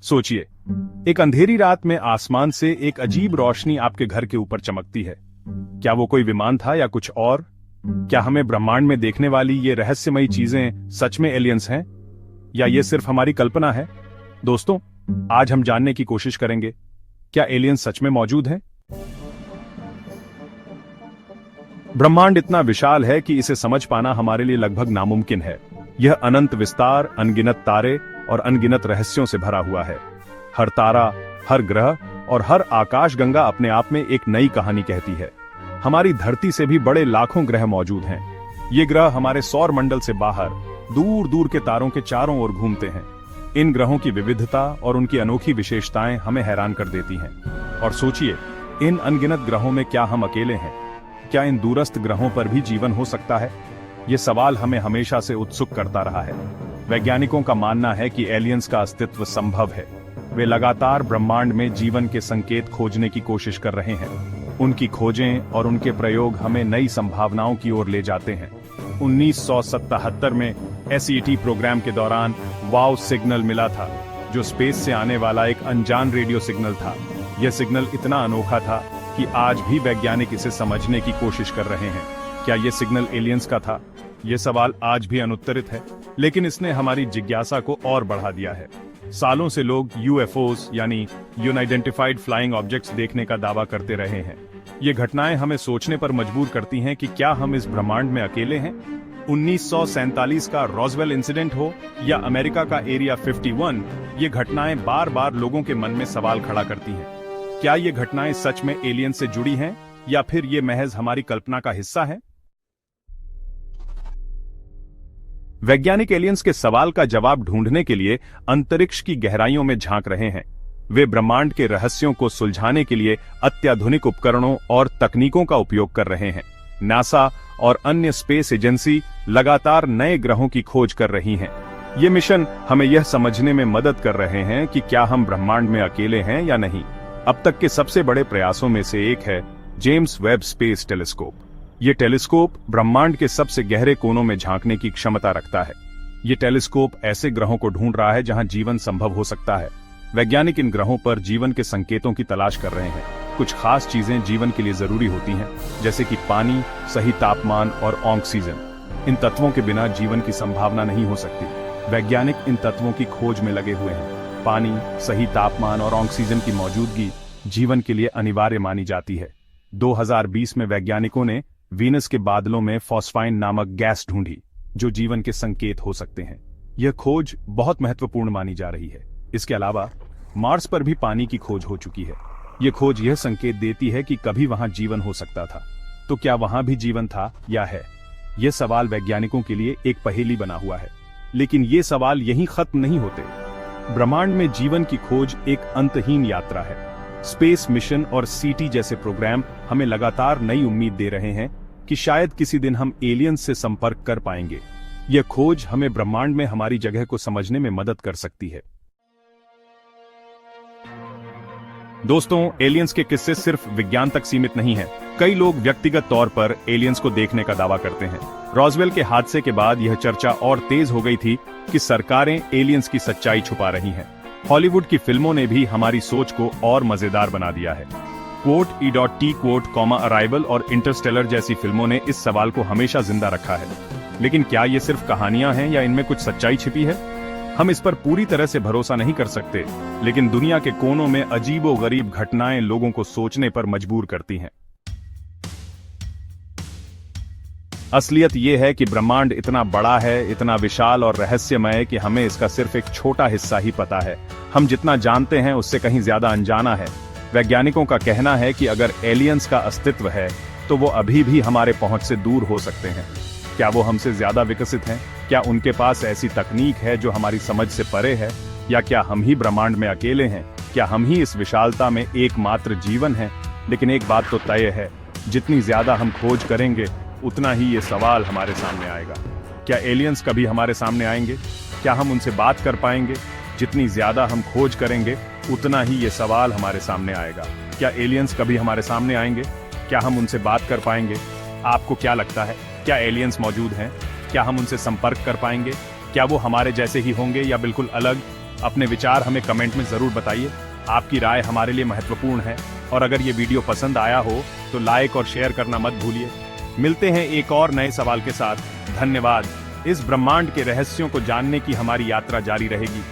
सोचिए, एक अंधेरी रात में आसमान से एक अजीब रोशनी आपके घर के ऊपर चमकती है। क्या वो कोई विमान था या कुछ और? क्या हमें ब्रह्मांड में देखने वाली ये रहस्यमयी चीजें सच में एलियंस हैं या ये सिर्फ हमारी कल्पना है? दोस्तों, आज हम जानने की कोशिश करेंगे, क्या एलियंस सच में मौजूद हैं? ब्रह्मांड इतना विशाल है कि इसे समझ पाना हमारे लिए लगभग नामुमकिन है। यह अनंत विस्तार, अनगिनत तारे और अनगिनत रहस्यों से भरा हुआ है। हर तारा, हर ग्रह और हर आकाशगंगा अपने आप में एक नई कहानी कहती है। हमारी धरती से भी बड़े लाखों ग्रह मौजूद हैं। ये ग्रह हमारे सौर मंडल से बाहर दूर दूर के तारों के चारों ओर घूमते हैं। इन ग्रहों की विविधता और उनकी अनोखी विशेषताएं हमें हैरान कर देती हैं। और सोचिए, इन अनगिनत ग्रहों में क्या हम अकेले हैं? क्या इन दूरस्थ ग्रहों पर भी जीवन हो सकता है? ये सवाल हमें हमेशा से उत्सुक करता रहा है। वैज्ञानिकों का मानना है कि एलियंस का अस्तित्व संभव है। वे लगातार ब्रह्मांड में जीवन के संकेत खोजने की कोशिश कर रहे हैं। उनकी खोजें और उनके प्रयोग हमें नई संभावनाओं की ओर ले जाते हैं। 1977 में SET प्रोग्राम के दौरान वाव सिग्नल मिला था, जो स्पेस से आने वाला एक अनजान रेडियो सिग्नल था। यह सिग्नल इतना अनोखा था कि आज भी वैज्ञानिक इसे समझने की कोशिश कर रहे हैं। क्या यह सिग्नल एलियंस का था? यह सवाल आज भी अनुत्तरित है, लेकिन इसने हमारी जिज्ञासा को और बढ़ा दिया है। सालों से लोग UFOs यानी अनआइडेंटिफाइड फ्लाइंग ऑब्जेक्ट्स देखने का दावा करते रहे हैं। ये घटनाएं हमें सोचने पर मजबूर करती हैं कि क्या हम इस ब्रह्मांड में अकेले हैं? 1947 का रॉसवेल इंसिडेंट हो या अमेरिका का एरिया 51, ये घटनाएं बार बार लोगों के मन में सवाल खड़ा करती हैं। क्या ये घटनाएं सच में एलियन से जुड़ी हैं या फिर ये महज हमारी कल्पना का हिस्सा है? वैज्ञानिक एलियंस के सवाल का जवाब ढूंढने के लिए अंतरिक्ष की गहराइयों में झांक रहे हैं। वे ब्रह्मांड के रहस्यों को सुलझाने के लिए अत्याधुनिक उपकरणों और तकनीकों का उपयोग कर रहे हैं। नासा और अन्य स्पेस एजेंसी लगातार नए ग्रहों की खोज कर रही हैं। ये मिशन हमें यह समझने में मदद कर रहे हैं कि क्या हम ब्रह्मांड में अकेले हैं या नहीं। अब तक के सबसे बड़े प्रयासों में से एक है जेम्स वेब स्पेस टेलीस्कोप। ये टेलीस्कोप ब्रह्मांड के सबसे गहरे कोनों में झांकने की क्षमता रखता है। ये टेलीस्कोप ऐसे ग्रहों को ढूंढ रहा है जहां जीवन संभव हो सकता है। वैज्ञानिक इन ग्रहों पर जीवन के संकेतों की तलाश कर रहे हैं। कुछ खास चीजें जीवन के लिए जरूरी होती हैं, जैसे कि पानी, सही तापमान और ऑक्सीजन। इन तत्वों के बिना जीवन की संभावना नहीं हो सकती। वैज्ञानिक इन तत्वों की खोज में लगे हुए हैं। पानी, सही तापमान और ऑक्सीजन की मौजूदगी जीवन के लिए अनिवार्य मानी जाती है। 2020 में वैज्ञानिकों ने वीनस के बादलों में फॉस्फाइन नामक गैस ढूंढी, जो जीवन के संकेत हो सकते हैं। यह खोज बहुत महत्वपूर्ण मानी जा रही है। इसके अलावा मार्स पर भी पानी की खोज हो चुकी है। यह खोज यह संकेत देती है कि कभी वहां जीवन हो सकता था। तो क्या वहां भी जीवन था या है? यह सवाल वैज्ञानिकों के लिए एक पहेली बना हुआ है। लेकिन ये सवाल यहीं खत्म नहीं होते। ब्रह्मांड में जीवन की खोज एक अंतहीन यात्रा है। स्पेस मिशन और CT जैसे प्रोग्राम हमें लगातार नई उम्मीद दे रहे हैं कि शायद किसी दिन हम एलियंस से संपर्क कर पाएंगे। यह खोज हमें ब्रह्मांड में हमारी जगह को समझने में मदद कर सकती है। दोस्तों, एलियंस के किस्से सिर्फ विज्ञान तक सीमित नहीं है। कई लोग व्यक्तिगत तौर पर एलियंस को देखने का दावा करते हैं। रॉसवेल के हादसे के बाद यह चर्चा और तेज हो गई थी कि सरकारें एलियंस की सच्चाई छुपा रही हैं। हॉलीवुड की फिल्मों ने भी हमारी सोच को और मजेदार बना दिया है। E.T. अराइवल और इंटरस्टेलर जैसी फिल्मों ने इस सवाल को हमेशा जिंदा रखा है। लेकिन क्या ये सिर्फ कहानियां हैं या इनमें कुछ सच्चाई छिपी है? हम इस पर पूरी तरह से भरोसा नहीं कर सकते, लेकिन दुनिया के कोनों में अजीबोगरीब घटनाएं लोगों को सोचने पर मजबूर करती हैं। असलियत यह है कि ब्रह्मांड इतना बड़ा है, इतना विशाल और रहस्यमय कि हमें इसका सिर्फ एक छोटा हिस्सा ही पता है। हम जितना जानते हैं उससे कहीं ज्यादा अनजाना है। वैज्ञानिकों का कहना है कि अगर एलियंस का अस्तित्व है तो वो अभी भी हमारे पहुंच से दूर हो सकते हैं। क्या वो हमसे ज्यादा विकसित हैं? क्या उनके पास ऐसी तकनीक है जो हमारी समझ से परे है? या क्या हम ही ब्रह्मांड में अकेले हैं? क्या हम ही इस विशालता में एकमात्र जीवन है? लेकिन एक बात तो तय है, जितनी ज्यादा हम खोज करेंगे उतना ही ये सवाल हमारे सामने आएगा। क्या एलियंस कभी हमारे सामने आएंगे? क्या हम उनसे बात कर पाएंगे? जितनी ज्यादा हम खोज करेंगे उतना ही ये सवाल हमारे सामने आएगा। क्या एलियंस कभी हमारे सामने आएंगे? क्या हम उनसे बात कर पाएंगे? आपको क्या लगता है, क्या एलियंस मौजूद हैं? क्या हम उनसे संपर्क कर पाएंगे? क्या वो हमारे जैसे ही होंगे या बिल्कुल अलग? अपने विचार हमें कमेंट में जरूर बताइए। आपकी राय हमारे लिए महत्वपूर्ण है, और अगर ये वीडियो पसंद आया हो तो लाइक और शेयर करना मत भूलिए। मिलते हैं एक और नए सवाल के साथ। धन्यवाद। इस ब्रह्मांड के रहस्यों को जानने की हमारी यात्रा जारी रहेगी।